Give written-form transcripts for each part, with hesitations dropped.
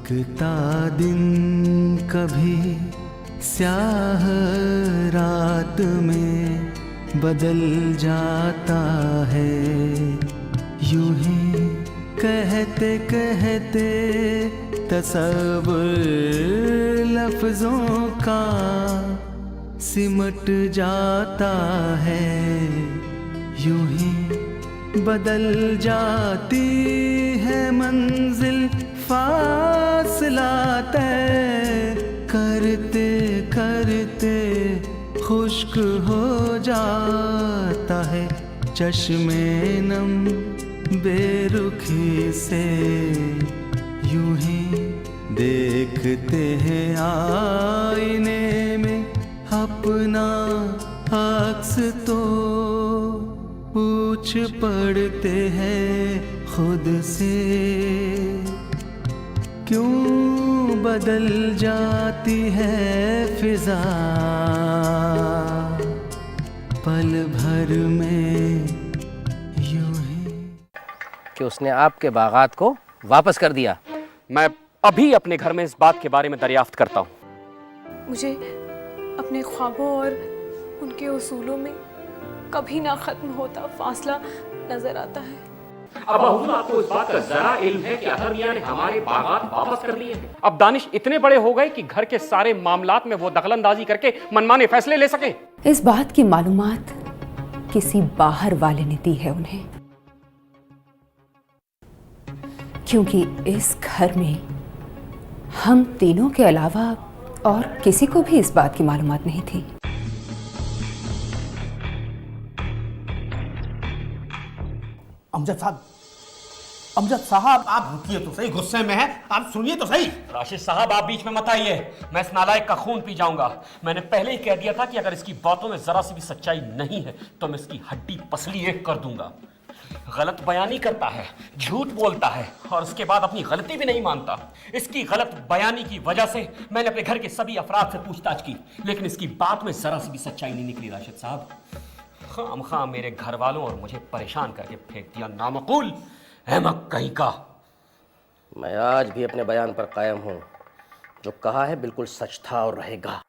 बीतता दिन कभी स्याह रात में बदल जाता है, यूं ही कहते कहते तसव्वुर लफ्जों का सिमट जाता है, यूं ही बदल जाती है मंजिल, फासला तय करते करते खुश्क हो जाता है। चश्मे नम बेरुखी से यूं ही देखते हैं आईने में अपना अक्स, तो पूछ पड़ते हैं खुद से क्यों बदल जाती है फिजा पल भर में यूं ही। कि उसने आपके बागात को वापस कर दिया। मैं अभी अपने घर में इस बात के बारे में दरियाफ्त करता हूँ। मुझे अपने ख्वाबों और उनके उसूलों में कभी ना खत्म होता फासला नजर आता है। अब हुजूर आपको इस बात का जरा इल्म है कि अतहर मियां ने हमारे बागात वापस कर लिए हैं। अब दानिश इतने बड़े हो गए कि घर के सारे मामलात में वो दखलंदाजी करके मनमाने फैसले ले सके। इस बात की मालूमात किसी बाहर वाले ने दी है उन्हें, क्योंकि इस घर में हम तीनों के अलावा और किसी को भी इस बात की मालूमात नहीं थी। अमजद साहब आप रुकिए तो सही, गुस्से में है, आप सुनिए तो सही। राशिद साहब आप बीच में मत आइए, मैं इस नालायक का खून पी जाऊंगा। मैंने पहले ही कह दिया था कि अगर इसकी बातों में जरा सी भी सच्चाई नहीं है तो मैं इसकी हड्डी पसली एक कर दूंगा। गलत बयानी करता है, झूठ बोलता है और उसके बाद अपनी गलती भी नहीं मानता। इसकी गलत बयानी की वजह से मैंने अपने घर के सभी अफराद से पूछताछ की, लेकिन इसकी बात में जरा सी भी सच्चाई नहीं निकली। राशिद साहब खामखा मेरे घर वालों और मुझे परेशान करके फेंक दिया, नामकूल अहमक कहीं का। मैं आज भी अपने बयान पर कायम हूं, जो कहा है बिल्कुल सच था और रहेगा।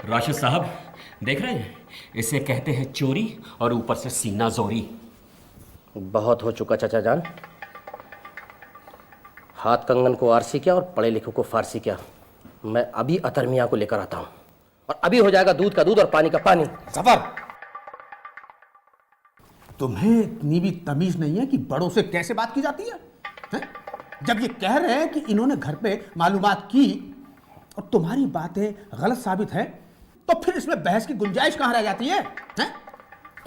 राशिद साहब देख रहे हैं, इसे कहते हैं चोरी और ऊपर से सीना जोरी। बहुत हो चुका चाचा जान, हाथ कंगन को आरसी क्या और पढ़े लिखे को फारसी क्या। मैं अभी अतहर मियां को लेकर आता हूं और अभी हो जाएगा दूध का दूध और पानी का पानी। जफर, तुम्हें इतनी भी तमीज नहीं है कि बड़ों से कैसे बात की जाती है? जब ये कह रहे हैं कि इन्होंने घर पे मालूमात की और तुम्हारी बातें गलत साबित है, तो फिर इसमें बहस की गुंजाइश कहां रह जाती है?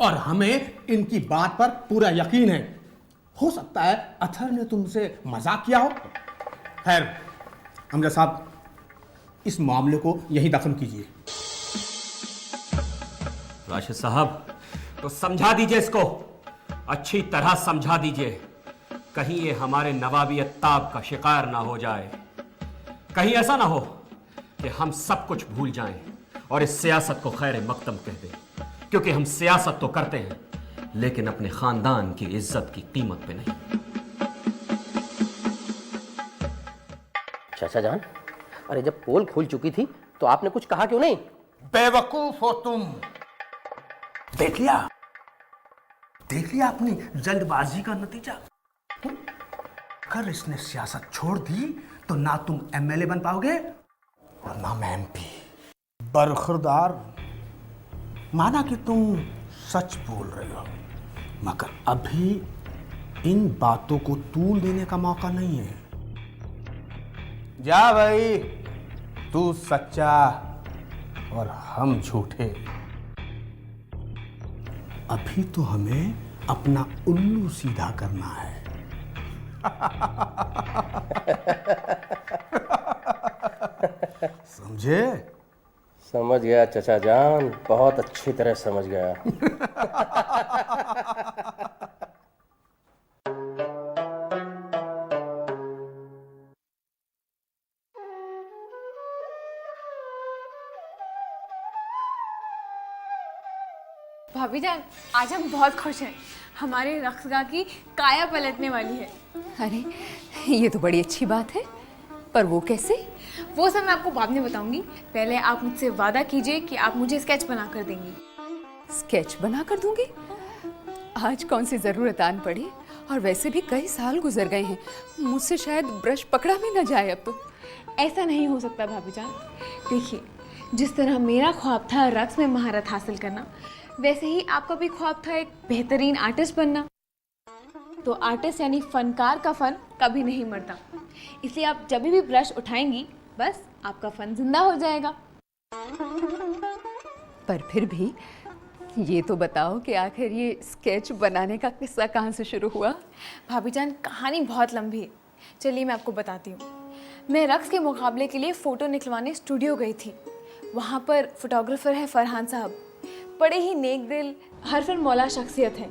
और हमें इनकी बात पर पूरा यकीन है। हो सकता है अतहर ने तुमसे मजाक किया हो। खैर अमजद साहब, इस मामले को यही दफन कीजिए। राशिद साहब तो समझा दीजिए इसको, अच्छी तरह समझा दीजिए, कहीं ये हमारे नवाबी ताब का शिकार ना हो जाए। कहीं ऐसा ना हो कि हम सब कुछ भूल जाएं और इस सियासत को खैर मकदम कह दें, क्योंकि हम सियासत तो करते हैं लेकिन अपने खानदान की इज्जत की कीमत पे नहीं। चाचा जान, अरे जब पोल खुल चुकी थी तो आपने कुछ कहा क्यों नहीं? बेवकूफ हो तुम। देख लिया अपनी जल्दबाजी का नतीजा। अगर इसने सियासत छोड़ दी तो ना तुम एमएलए बन पाओगे और ना मैं एमपी। बरखुरदार, माना कि तुम सच बोल रहे हो, मगर अभी इन बातों को तूल देने का मौका नहीं है। जा भाई, तू सच्चा और हम झूठे। अभी तो हमें अपना उल्लू सीधा करना है। समझे? समझ गया चाचा जान, बहुत अच्छी तरह समझ गया। भाभी जान, आज हम बहुत खुश हैं। हमारे रख्सगाह की काया पलटने वाली है। अरे ये तो बड़ी अच्छी बात है। पर वो कैसे? वो सब मैं आपको बाद में बताऊंगी। पहले आप मुझसे वादा कीजिए कि आप मुझे स्केच बना कर देंगी। स्केच बना कर दूंगी? आज कौन सी ज़रूरत आन पड़ी, और वैसे भी कई साल गुजर गए हैं, मुझसे शायद ब्रश पकड़ा भी ना जाए अब तो। ऐसा नहीं हो सकता भाभी जान। देखिए, जिस तरह मेरा ख्वाब था रक्स में महारत हासिल करना, वैसे ही आपका भी ख्वाब था एक बेहतरीन आर्टिस्ट बनना। तो आर्टिस्ट यानी फनकार का फन कभी नहीं मरता, इसलिए आप जब भी ब्रश उठाएंगी बस आपका फन जिंदा हो जाएगा। पर फिर भी ये तो बताओ कि आखिर ये स्केच बनाने का किस्सा कहाँ से शुरू हुआ? भाभी जान, कहानी बहुत लंबी है, चलिए मैं आपको बताती हूँ। मैं रक्स के मुकाबले के लिए फ़ोटो निकलवाने स्टूडियो गई थी। वहाँ पर फोटोग्राफर है फरहान साहब, बड़े ही नेक दिल, हरफन मौला शख्सियत है।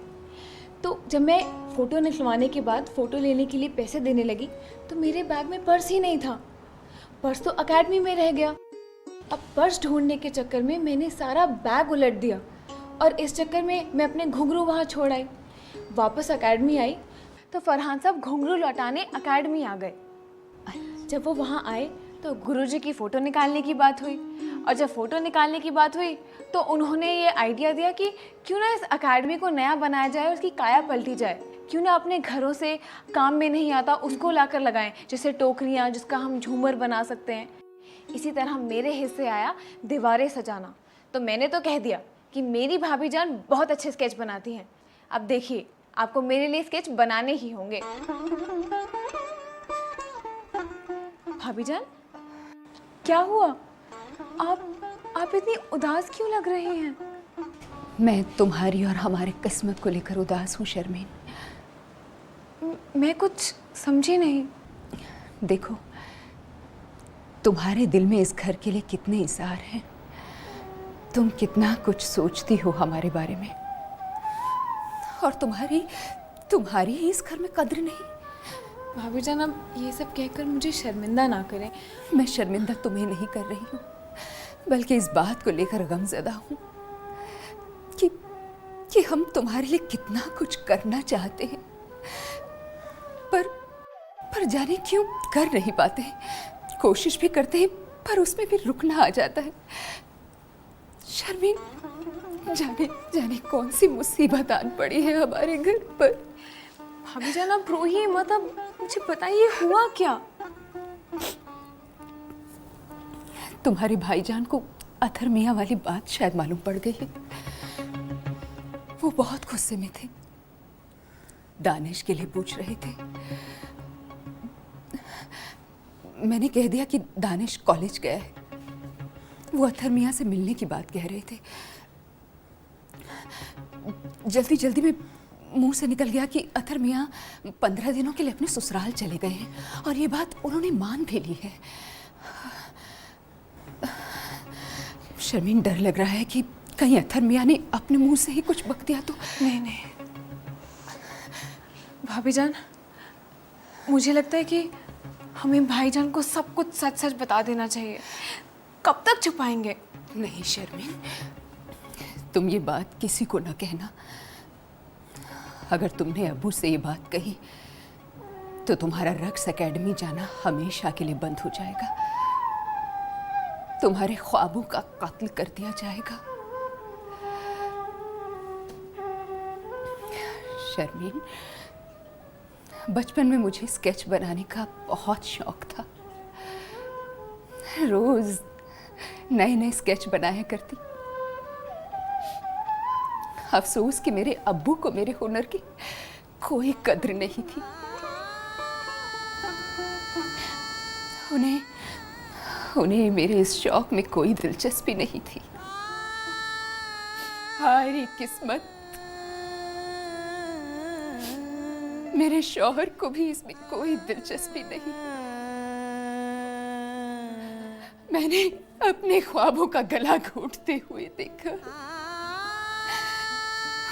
तो जब मैं फ़ोटो निकलवाने के बाद फ़ोटो लेने के लिए पैसे देने लगी तो मेरे बैग में पर्स ही नहीं था। पर्स तो अकेडमी में रह गया। अब पर्स ढूंढने के चक्कर में मैंने सारा बैग उलट दिया और इस चक्कर में मैं अपने घुंघरू वहाँ छोड़ आई। वापस अकेडमी आई तो फरहान साहब घुंघरू लौटाने अकेडमी आ गए। जब वो वहाँ आए तो गुरुजी की फ़ोटो निकालने की बात हुई, और जब फ़ोटो निकालने की बात हुई तो उन्होंने ये आइडिया दिया कि क्यों ना इस अकेडमी को नया बनाया जाए, उसकी काया पलटी जाए। क्यों ना अपने घरों से काम में नहीं आता उसको लाकर लगाएं, जैसे टोकरियाँ जिसका हम झूमर बना सकते हैं। इसी तरह मेरे हिस्से आया दीवारें सजाना। तो मैंने तो कह दिया कि मेरी भाभी जान बहुत अच्छे स्केच बनाती हैं। अब देखिए, आपको मेरे लिए स्केच बनाने ही होंगे। भाभी जान, क्या हुआ? आप इतनी उदास क्यों लग रही हैं? मैं तुम्हारी और हमारे किस्मत को लेकर उदास हूँ शर्मीन। मैं कुछ समझी नहीं। देखो, तुम्हारे दिल में इस घर के लिए कितने इज़हार हैं। तुम कितना कुछ सोचती हो हमारे बारे में, और तुम्हारी ही इस घर में कद्र नहीं। भाभी जान, अब ये सब कहकर मुझे शर्मिंदा ना करें। मैं शर्मिंदा तुम्हें नहीं कर रही हूँ, बल्कि इस बात को लेकर गमज़दा हूँ कि हम तुम्हारे लिए कितना कुछ करना चाहते हैं, पर जाने क्यों कर नहीं पाते हैं। कोशिश भी करते हैं पर उसमें भी रुकना आ जाता है। शर्मीन, जाने कौन सी मुसीबत आन पड़ी है हमारे घर पर। भाभी जान, आप रोइए मत। अब मुझे बताइए हुआ क्या? तुम्हारे भाईजान को अथर मियाँ वाली बात शायद मालूम पड़ गई है। वो बहुत गुस्से में थे, दानिश के लिए पूछ रहे थे। मैंने कह दिया कि दानिश कॉलेज गया है। वो अथर मियाँ से मिलने की बात कह रहे थे। जल्दी में मुंह से निकल गया कि अथर मियाँ 15 दिनों के लिए अपने ससुराल चले गए हैं, और ये बात उन्होंने मान भी ली है। शर्मीन, डर लग रहा है कि कहीं अथर मियाँ ने अपने मुंह से ही कुछ बक दिया तो। नहीं भाभी जान, मुझे लगता है कि हमें भाईजान को सब कुछ सच बता देना चाहिए। कब तक छुपाएंगे? नहीं शर्मीन, तुम ये बात किसी को न कहना। अगर तुमने अबू से ये बात कही तो तुम्हारा रक्स एकेडमी जाना हमेशा के लिए बंद हो जाएगा। तुम्हारे ख्वाबों का कत्ल कर दिया जाएगा। शर्मीन, बचपन में मुझे स्केच बनाने का बहुत शौक था। रोज नए स्केच बनाया करती। अफसोस कि मेरे अब्बू को मेरे हुनर की कोई कद्र नहीं थी। उन्हें मेरे इस शौक में कोई दिलचस्पी नहीं थी। हारी किस्मत, मेरे शौहर को भी इसमें कोई दिलचस्पी नहीं। मैंने अपने ख्वाबों का गला घोंटते हुए देखा,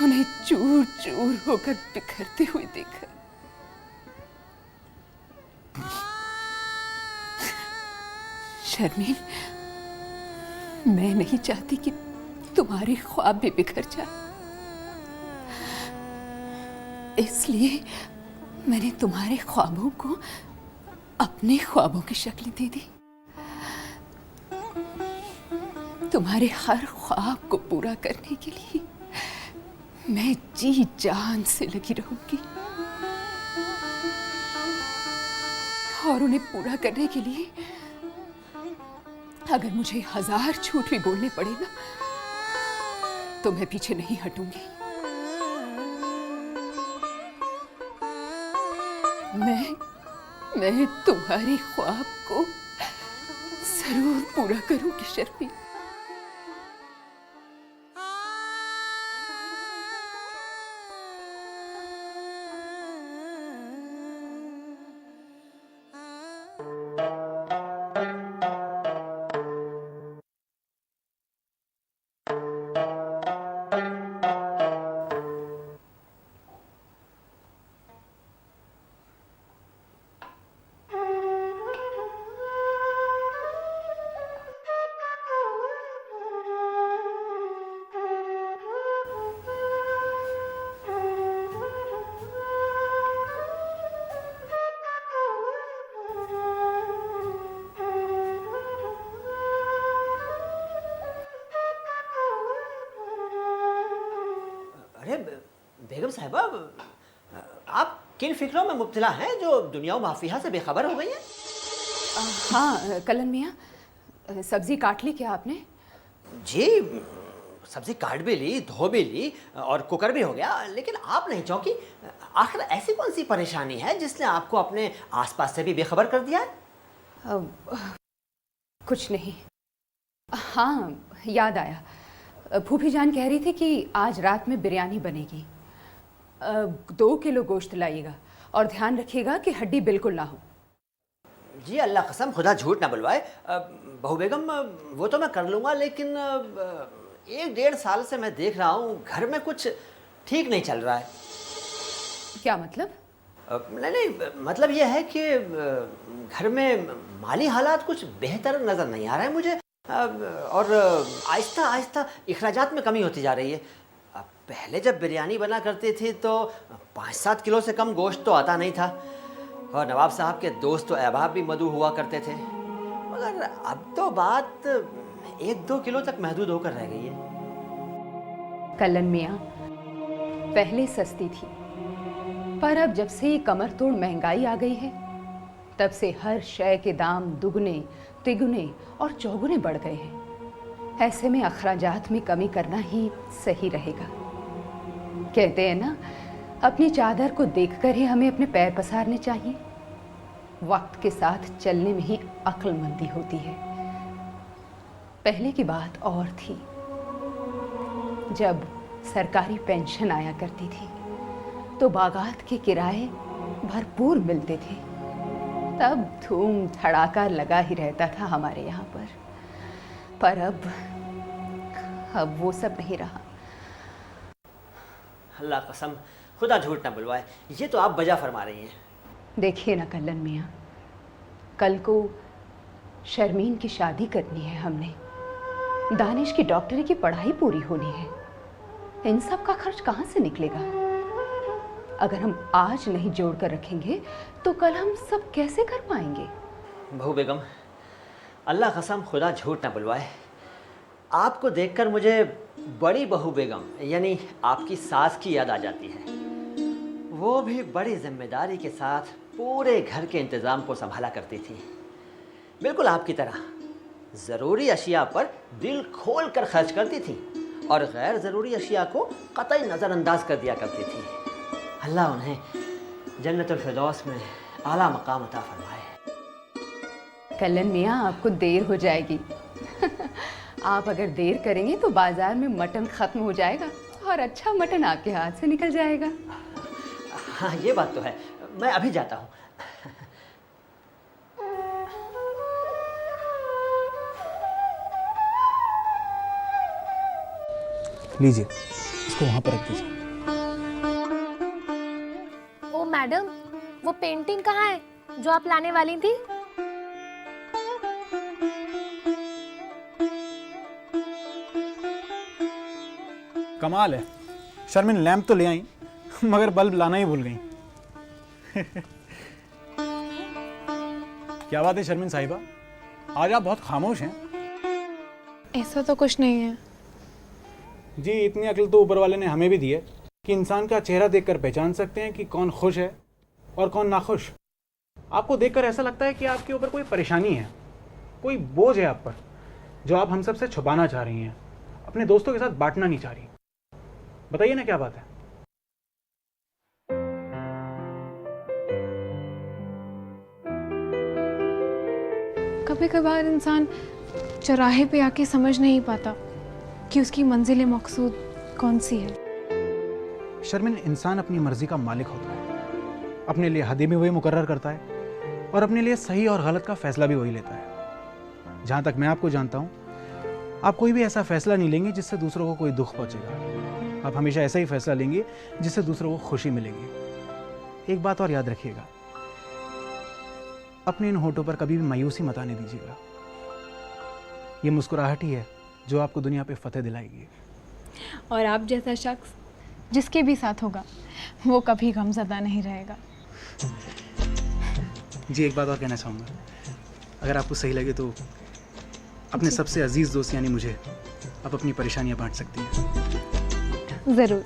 उन्हें चूर चूर होकर बिखरते हुए देखा। शर्मीन, मैं नहीं चाहती कि तुम्हारे ख्वाब भी बिखर जाए। इसलिए मैंने तुम्हारे ख्वाबों को अपने ख्वाबों की शक्ल दे दी। तुम्हारे हर ख्वाब को पूरा करने के लिए मैं जी जान से लगी रहूंगी, और उन्हें पूरा करने के लिए अगर मुझे 1000 झूठ भी बोलने पड़े ना, तो मैं पीछे नहीं हटूंगी। मैं तुम्हारे ख्वाब को जरूर पूरा करूंगी शर्मी। अरे बेगम साहिबा, आप किन फिक्रों में मुब्तला हैं जो दुनिया व माफिया से बेखबर हो गई हैं? हाँ कलन मियाँ, सब्जी काट ली क्या आपने? जी, सब्जी काट भी ली, धो भी ली और कुकर भी हो गया, लेकिन आप नहीं चौंकी? आखिर ऐसी कौन सी परेशानी है जिसने आपको अपने आसपास से भी बेखबर कर दिया है? कुछ नहीं। हाँ याद आया, फूफी जान कह रही थी कि आज रात में बिरयानी बनेगी। 2 किलो गोश्त लाइएगा और ध्यान रखिएगा कि हड्डी बिल्कुल ना हो। जी अल्लाह कसम, खुदा झूठ ना बुलवाए। बहू बेगम, वो तो मैं कर लूँगा, लेकिन 1-1.5 साल से मैं देख रहा हूँ घर में कुछ ठीक नहीं चल रहा है। क्या मतलब? नहीं, मतलब ये है कि घर में माली हालात कुछ बेहतर नज़र नहीं आ रहे हैं मुझे, और आहिस्ता आहिस्ता इखराजात में कमी होती जा रही है। पहले जब बिरयानी बना करती थी तो 5-7 किलो से कम गोश्त तो आता नहीं था, और नवाब साहब के दोस्त तो अहबाब भी मधु हुआ करते थे, मगर अब तो बात 1-2 किलो तक महदूद होकर रह गई है। कलन मियाँ, पहले सस्ती थी, पर अब जब से ये कमर तोड़ महंगाई आ गई है, तब से हर शय के दाम दुगने, तिगुने और चौगुने बढ़ गए हैं। ऐसे में अखराजात में कमी करना ही सही रहेगा। कहते हैं ना, अपनी चादर को देखकर ही हमें अपने पैर पसारने चाहिए। वक्त के साथ चलने में ही अक्लमंदी होती है। पहले की बात और थी, जब सरकारी पेंशन आया करती थी तो बागात के किराए भरपूर मिलते थे, तब धूम धड़ाका लगा ही रहता था हमारे यहाँ पर अब वो सब नहीं रहा। अल्लाह कसम, खुदा झूठ ना बुलवाए, ये तो आप बजा फरमा रही हैं। देखिए ना कलन मियाँ, कल को शर्मीन की शादी करनी है हमने, दानिश की डॉक्टरी की पढ़ाई पूरी होनी है। इन सब का खर्च कहाँ से निकलेगा? अगर हम आज नहीं जोड़ कर रखेंगे तो कल हम सब कैसे कर पाएंगे? बहू बेगम, अल्लाह कसम, खुदा झूठ ना बुलवाए, आपको देखकर मुझे बड़ी बहू बेगम यानी आपकी सास की याद आ जाती है। वो भी बड़ी जिम्मेदारी के साथ पूरे घर के इंतज़ाम को संभाला करती थी, बिल्कुल आपकी तरह। ज़रूरी अशिया पर दिल खोल कर खर्च करती थी और गैर ज़रूरी अशिया को कतई नज़रअंदाज कर दिया करती थी। अल्लाह उन्हें जन्नतुल फिरदौस में आला मकाम अता फरमाए। कलन मियाँ, आपको देर हो जाएगी। आप अगर देर करेंगे तो बाजार में मटन ख़त्म हो जाएगा और अच्छा मटन आपके हाथ से निकल जाएगा। हाँ ये बात तो है, मैं अभी जाता हूँ। लीजिए, इसको वहाँ पर रख दीजिए। ओ मैडम, वो पेंटिंग कहाँ है जो आप लाने वाली थी? कमाल है, शर्मिन लैंप तो ले आई मगर बल्ब लाना ही भूल गई। क्या बात है शर्मिन साहिबा, आज आप बहुत खामोश हैं। ऐसा तो कुछ नहीं है। जी, इतनी अक्ल तो ऊपर वाले ने हमें भी दी है कि इंसान का चेहरा देखकर पहचान सकते हैं कि कौन खुश है और कौन नाखुश। आपको देखकर ऐसा लगता है कि आपके ऊपर कोई परेशानी है, कोई बोझ है आप पर, जो आप हम सब से छुपाना चाह रही हैं, अपने दोस्तों के साथ बांटना नहीं चाह रही। बताइए ना क्या बात है। कभी कभार इंसान चौराहे पे आके समझ नहीं पाता कि उसकी मंजिल मकसूद कौन सी है। शर्मिन, इंसान अपनी मर्जी का मालिक होता है, अपने लिए हदें भी वही मुकर्रर करता है और अपने लिए सही और गलत का फैसला भी वही लेता है। जहाँ तक मैं आपको जानता हूँ, आप कोई भी ऐसा फैसला नहीं लेंगे जिससे दूसरों को कोई दुख पहुँचेगा। आप हमेशा ऐसा ही फैसला लेंगे जिससे दूसरों को खुशी मिलेगी। एक बात और याद रखिएगा, अपने इन होठों पर कभी भी मायूसी मत आने दीजिएगा। ये मुस्कुराहट ही है जो आपको दुनिया पे फतेह दिलाएगी। और आप जैसा शख्स जिसके भी साथ होगा वो कभी गमज़दा नहीं रहेगा। जी, एक बात और कहना चाहूँगा, अगर आपको सही लगे तो अपने सबसे अजीज़ दोस्त यानी मुझे आप अपनी परेशानियाँ बांट सकती हैं। ज़रूर।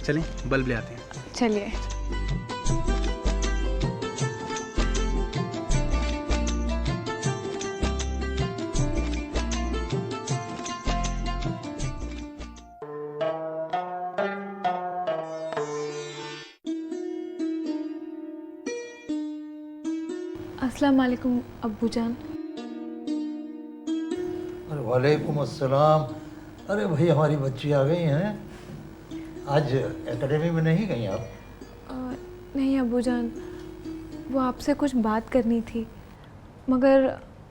चलें, बल्ब ले आते हैं। चलिए। अस्सलाम वालेकुम अब्बू जान। अरे वालेकुम अस्सलाम। अरे भाई, हमारी बच्ची आ गई हैं। आज एकेडमी में नहीं गई आप? नहीं अब्बू जान, वो आपसे कुछ बात करनी थी, मगर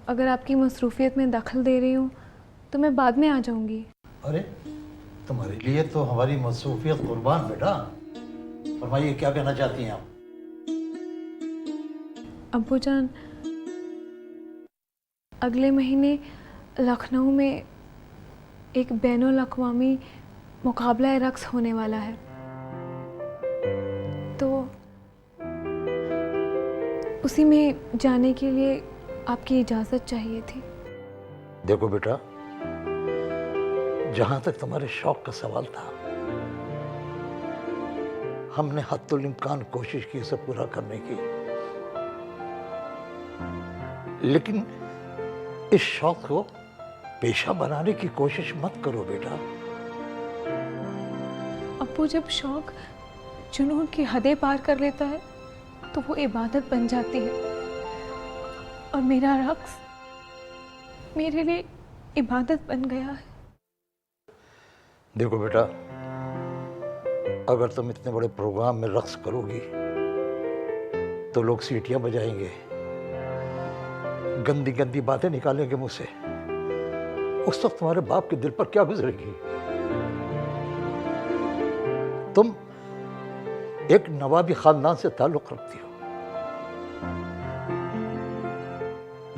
अगर आपकी मसरूफियत में दखल दे रही हूँ तो मैं बाद में आ जाऊँगी। अरे, तुम्हारे लिए तो हमारी मसरूफियत कुर्बान बेटा। फरमाइए, क्या कहना चाहती हैं आप? अब्बू जान, अगले महीने लखनऊ में एक बैनुल अक़वामी मुकाबला रक़्स होने वाला है, तो उसी में जाने के लिए आपकी इजाज़त चाहिए थी। देखो बेटा, जहाँ तक तुम्हारे शौक का सवाल था, हमने हद्दुल इम्कान कोशिश की इसे पूरा करने की, लेकिन इस शौक को पेशा बनाने की कोशिश मत करो बेटा। अब्बू, जब शौक जुनून की हदें पार कर लेता है तो वो इबादत बन जाती है, और मेरा रक़्स मेरे लिए इबादत बन गया है। देखो बेटा, अगर तुम इतने बड़े प्रोग्राम में रक़्स करोगी तो लोग सीटियां बजाएंगे, गंदी गंदी बातें निकालेंगे मुंह से। उस वक्त तुम्हारे बाप के दिल पर क्या गुजरेगी? तुम एक नवाबी खानदान से ताल्लुक रखती हो,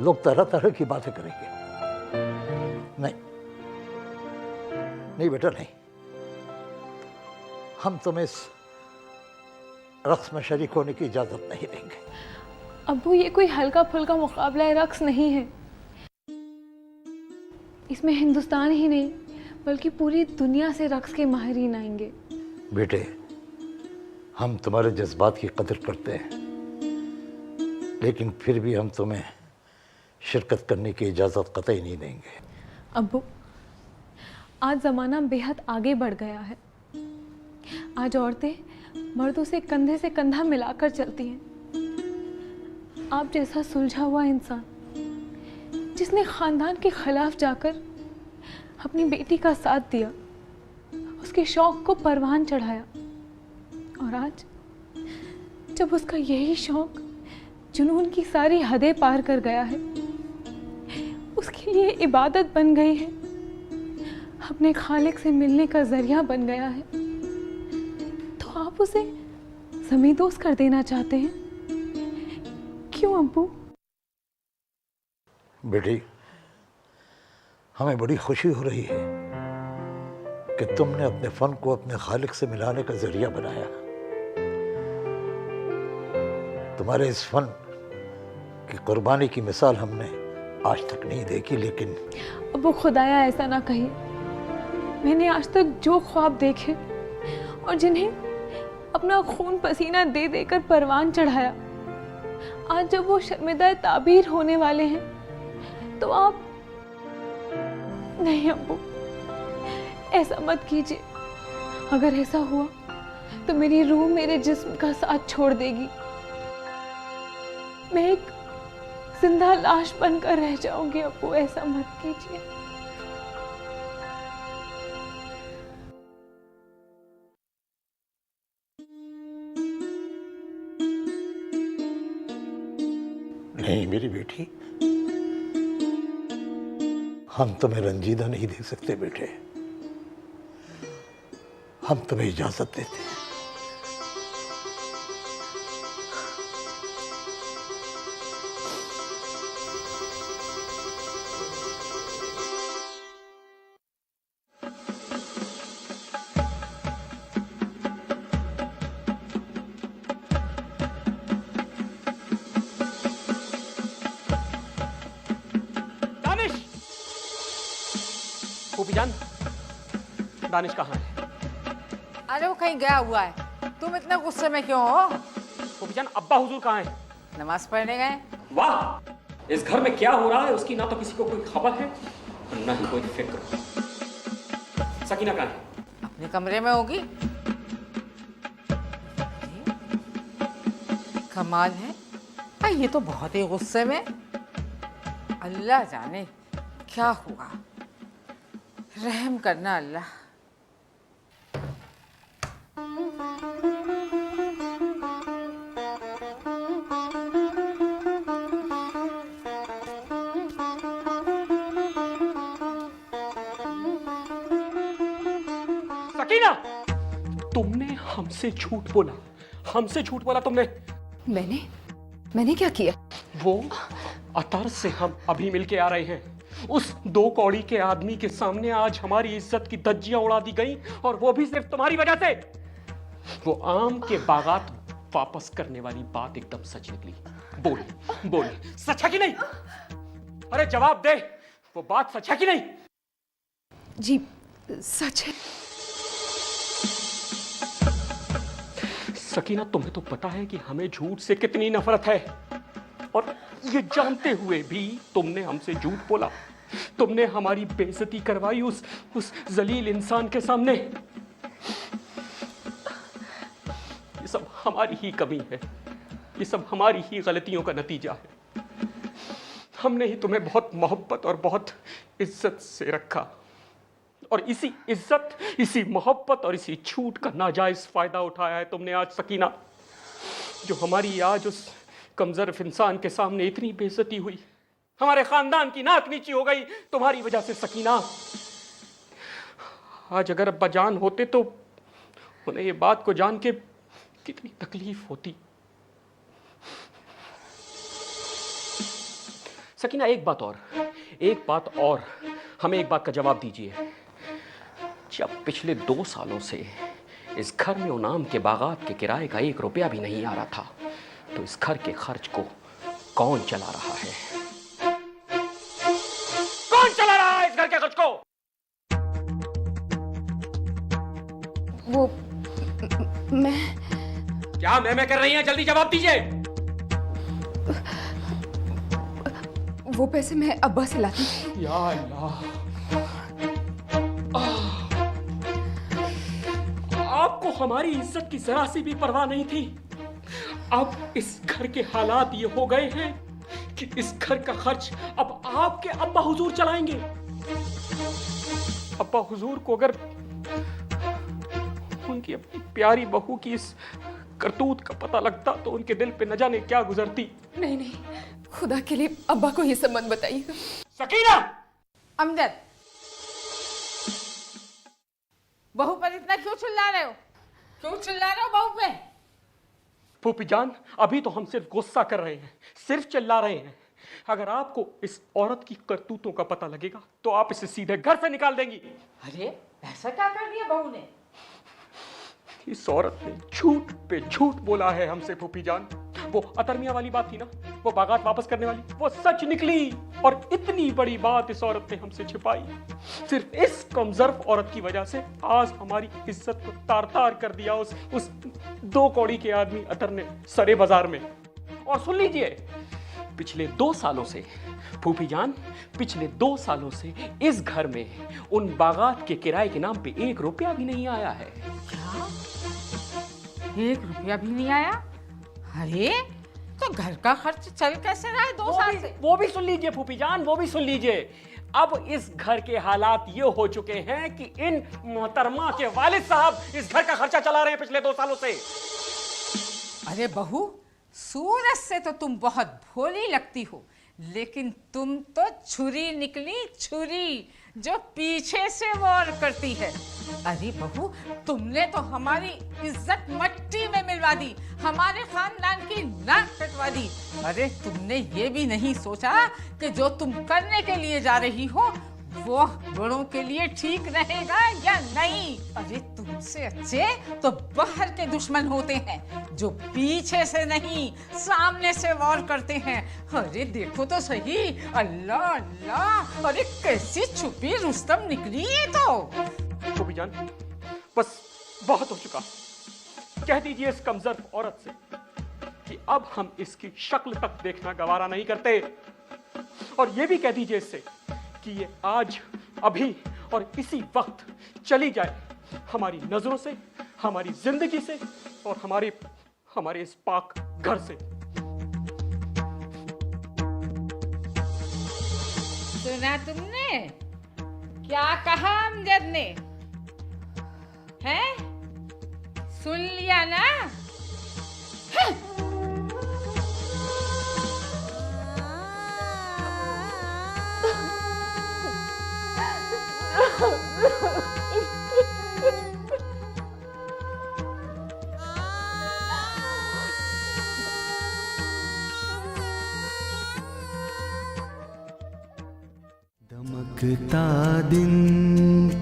लोग तरह तरह की बातें करेंगे। नहीं नहीं बेटा, नहीं, हम तुम्हें इस रक़्स में शरीक होने की इजाजत नहीं देंगे। अब्बू, ये कोई हल्का फुल्का मुकाबला रक़्स नहीं है। इसमें हिंदुस्तान ही नहीं बल्कि पूरी दुनिया से रक़्स के माहिरीन आएंगे। बेटे, हम तुम्हारे जज्बात की कदर करते हैं, लेकिन फिर भी हम तुम्हें शिरकत करने की इजाज़त कतई नहीं देंगे। अब्बू, आज ज़माना बेहद आगे बढ़ गया है। आज औरतें मर्दों से कंधा मिलाकर चलती हैं। आप जैसा सुलझा हुआ इंसान, जिसने ख़ानदान के ख़िलाफ़ जाकर अपनी बेटी का साथ दिया, उसके शौक़ को परवान चढ़ाया, और आज जब उसका यही शौक़ जुनून की सारी हदें पार कर गया है, उसके लिए इबादत बन गई है, अपने खालिक से मिलने का ज़रिया बन गया है, तो आप उसे ज़मींदोज़ कर देना चाहते हैं? क्यों अब्बू? बेटी, हमें बड़ी खुशी हो रही है कि तुमने अपने फ़न को अपने खालिक से मिलाने का ज़रिया बनाया। तुम्हारे इस फ़न कि कुर्बानी की मिसाल हमने आज तक नहीं देखी, लेकिन अब वो खुदाया ऐसा ना कहिए। मैंने आज तक जो ख्वाब देखे और जिन्हें अपना खून पसीना दे देकर परवान चढ़ाया, आज जब वो शर्मिंदा ताबीर होने वाले हैं तो आप नहीं अब्बू, ऐसा मत कीजिए। अगर ऐसा हुआ तो मेरी रूह मेरे जिस्म का साथ छोड़ देगी। मैं एक जिंदा लाश बनकर रह जाऊंगी अब्बू, ऐसा मत कीजिए। नहीं मेरी बेटी, हम तुम्हें रंजीदा नहीं देख सकते बेटे। हम तुम्हें इजाजत देते हैं। फूफीजान, दानिश कहाँ है? अरे वो कहीं गया हुआ है। तुम इतने गुस्से में क्यों हो? फूफीजान, अब्बा हुजूर कहाँ है? नमाज पढ़ने गए। वाह, इस घर में क्या हो रहा है उसकी ना तो किसी को कोई खबर है और ना ही कोई फिक्र। सकीना कहाँ है? अपने कमरे में होगी। कमाल है, ये तो बहुत ही गुस्से में। अल्लाह जाने क्या हुआ। रहम करना अल्लाह। सकीना, तुमने हमसे झूठ बोला। हमसे झूठ बोला तुमने। मैंने क्या किया? वो अतर से हम अभी मिलके आ रहे हैं। उस 2 कौड़ी के आदमी के सामने आज हमारी इज्जत की धज्जियां उड़ा दी गई, और वो भी सिर्फ तुम्हारी वजह से। वो आम के बागात वापस करने वाली बात एकदम सच निकली। बोल, सच है कि नहीं? अरे जवाब दे, वो बात सच है कि नहीं? जी सच है। सकीना, तुम्हें तो पता है कि हमें झूठ से कितनी नफरत है, और ये जानते हुए भी तुमने हमसे झूठ बोला। तुमने हमारी बेइज्जती करवाई उस जलील इंसान के सामने। ये सब हमारी ही कमी है, ये सब हमारी ही गलतियों का नतीजा है। हमने ही तुम्हें बहुत मोहब्बत और बहुत इज्जत से रखा, और इसी इज्जत, इसी मोहब्बत और इसी छूट का नाजायज फायदा उठाया है तुमने आज। सकीना, जो हमारी आज उस कमजोर इंसान के सामने इतनी बेइज्जती हुई, हमारे खानदान की नाक नीची हो गई तुम्हारी वजह से। सकीना, आज अगर अब्बा जान होते तो उन्हें ये बात को जान के कितनी तकलीफ होती। सकीना, एक बात और, हमें एक बात का जवाब दीजिए। जब पिछले 2 सालों से इस घर में उनाम के बागात के किराए का 1 रुपया भी नहीं आ रहा था, तो इस घर के खर्च को कौन चला रहा है? कौन चला रहा है इस घर के खर्च को? वो मैं क्या मैं कर रही हैं? जल्दी जवाब दीजिए। वो पैसे मैं अब्बा से लाती थी। या अल्लाह, आपको हमारी इज्जत की जरा सी भी परवाह नहीं थी। अब इस घर के हालात ये हो गए हैं कि इस घर का खर्च अब आपके अब्बा हुजूर चलाएंगे। अब्बा हुजूर को अगर उनकी अपनी प्यारी बहू की इस करतूत का पता लगता तो उनके दिल पे न जाने क्या गुजरती। नहीं, खुदा के लिए अब्बा को ये सब मत बताइएगा। सकीना! अमजद, बहू पर इतना क्यों चिल्ला रहे हो? बहू पे? फूफी जान, अभी तो हम सिर्फ गुस्सा कर रहे हैं, सिर्फ चिल्ला रहे हैं। अगर आपको इस औरत की करतूतों का पता लगेगा तो आप इसे सीधे घर से निकाल देंगी। अरे ऐसा क्या कर दिया बहू ने? इस औरत ने झूठ पे झूठ बोला है हमसे फूफी जान। वो अतरमिया वाली बात थी ना, वो बागात वापस करने वाली, वो सच निकली। और इतनी बड़ी बात इस औरत ने हमसे छिपाई। सिर्फ इस कमजोर औरत की वजह से आज हमारी इज्जत को तार तार कर दिया उस 2 कौड़ी के आदमी अतर ने सरे बाजार में। और सुन लीजिए, पिछले 2 सालों से फूफी जान, पिछले 2 सालों से इस घर में उन बागात के किराए के नाम पे 1 रुपया भी नहीं आया है। क्या? 1 रुपया भी नहीं आया? अरे तो घर का खर्च चल कैसे रहा है 2 साल से? वो भी सुन लीजिए फूफी जान, वो भी सुन लीजिए। अब इस घर के हालात ये हो चुके हैं कि इन मोहतरमा के वालिद साहब इस घर का खर्चा चला रहे हैं पिछले 2 सालों से। अरे बहू, सूरज से तो तुम बहुत भोली लगती हो, लेकिन तुम तो छुरी निकली, छुरी जो पीछे से वार करती है। अरे बहू, तुमने तो हमारी इज्जत मट्टी में मिलवा दी, हमारे खानदान की नाक कटवा दी। अरे तुमने ये भी नहीं सोचा कि जो तुम करने के लिए जा रही हो वो बड़ों के लिए ठीक रहेगा या नहीं। अरे तुमसे अच्छे तो बाहर के दुश्मन होते हैं जो पीछे से नहीं सामने से वार करते हैं। अरे देखो तो सही, अल्लाह अल्लाह, अरे कैसी छुपी रुस्तम निकली है। तो फूफी जान, बस बहुत हो चुका। कह दीजिए इस कमजोर औरत से कि अब हम इसकी शक्ल तक देखना गवारा नहीं करते। और ये भी कह दीजिए इससे कि ये आज, अभी और इसी वक्त चली जाए हमारी नजरों से, हमारी जिंदगी से और हमारे इस पाक घर से। सुना तुमने क्या कहा अमजद ने? हैं? सुन लिया ना? दमकता दिन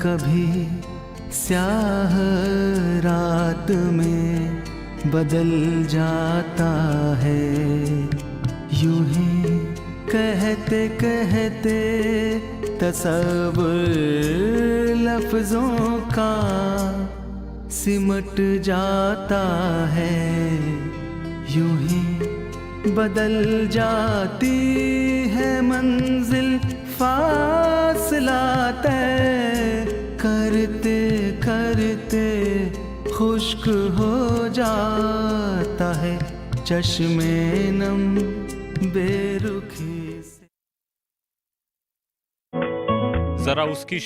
कभी स्याह रात में बदल जाता है, यूं ही कहते कहते तसव्वुर लफ्जों का सिमट जाता है, यूं ही बदल जाती है मंजिल, फासला तय करते करते खुश्क हो जाता है चश्मे नम बेरुखी से। जरा उसकी